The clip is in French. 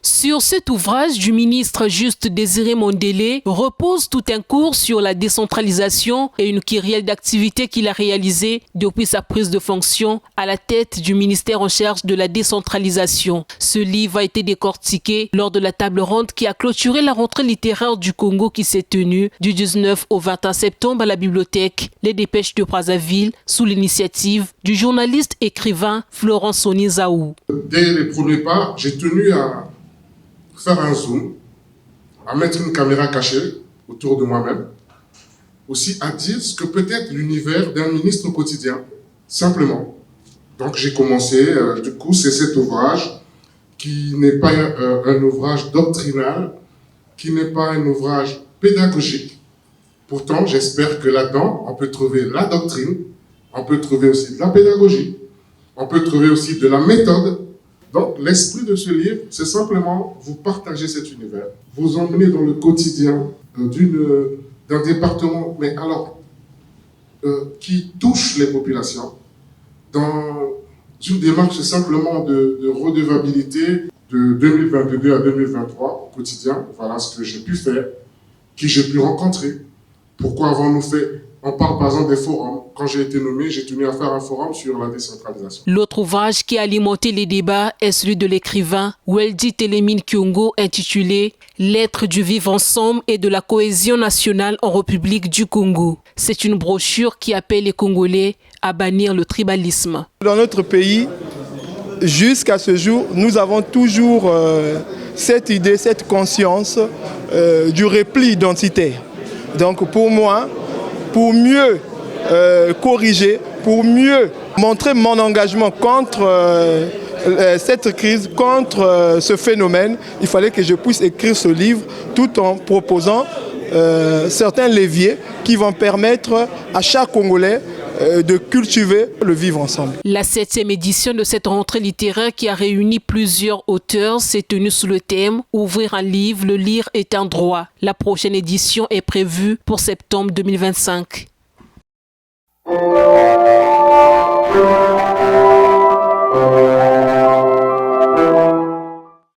Sur cet ouvrage du ministre Juste Désiré Mondélé repose tout un cours sur la décentralisation et une kyrielle d'activités qu'il a réalisées depuis sa prise de fonction à la tête du ministère en charge de la décentralisation. Ce livre a été décortiqué lors de la table ronde qui a clôturé la rentrée littéraire du Congo qui s'est tenue du 19 au 21 septembre à la bibliothèque Les Dépêches de Brazzaville sous l'initiative du journaliste écrivain Florent Sonizaou. Dès les premiers pas, j'ai tenu à faire un zoom, à mettre une caméra cachée autour de moi-même, aussi à dire ce que peut être l'univers d'un ministre quotidien, simplement. Donc j'ai commencé, du coup, c'est cet ouvrage qui n'est pas un ouvrage doctrinal, qui n'est pas un ouvrage pédagogique. Pourtant, j'espère que là-dedans, on peut trouver la doctrine, on peut trouver aussi de la pédagogie, on peut trouver aussi de la méthode. Donc, l'esprit de ce livre, c'est simplement vous partager cet univers, vous emmener dans le quotidien d'un département, mais alors, qui touche les populations, dans une démarche simplement de redevabilité de 2022 à 2023 au quotidien. Voilà ce que j'ai pu faire, qui j'ai pu rencontrer. Pourquoi avons-nous fait? On parle par exemple des forums. Quand j'ai été nommé, j'ai tenu à faire un forum sur la décentralisation. L'autre ouvrage qui a alimenté les débats est celui de l'écrivain Weldy Télémine Kyongo intitulé « Lettres du vivre ensemble et de la cohésion nationale en République du Congo ». C'est une brochure qui appelle les Congolais à bannir le tribalisme. Dans notre pays, jusqu'à ce jour, nous avons toujours cette idée, cette conscience du repli identitaire. Donc pour moi, pour mieux corriger, pour mieux montrer mon engagement contre cette crise, contre ce phénomène, il fallait que je puisse écrire ce livre tout en proposant certains leviers qui vont permettre à chaque Congolais de cultiver le vivre ensemble. La 7e édition de cette rentrée littéraire qui a réuni plusieurs auteurs s'est tenue sous le thème « Ouvrir un livre, le lire est un droit ». La prochaine édition est prévue pour septembre 2025.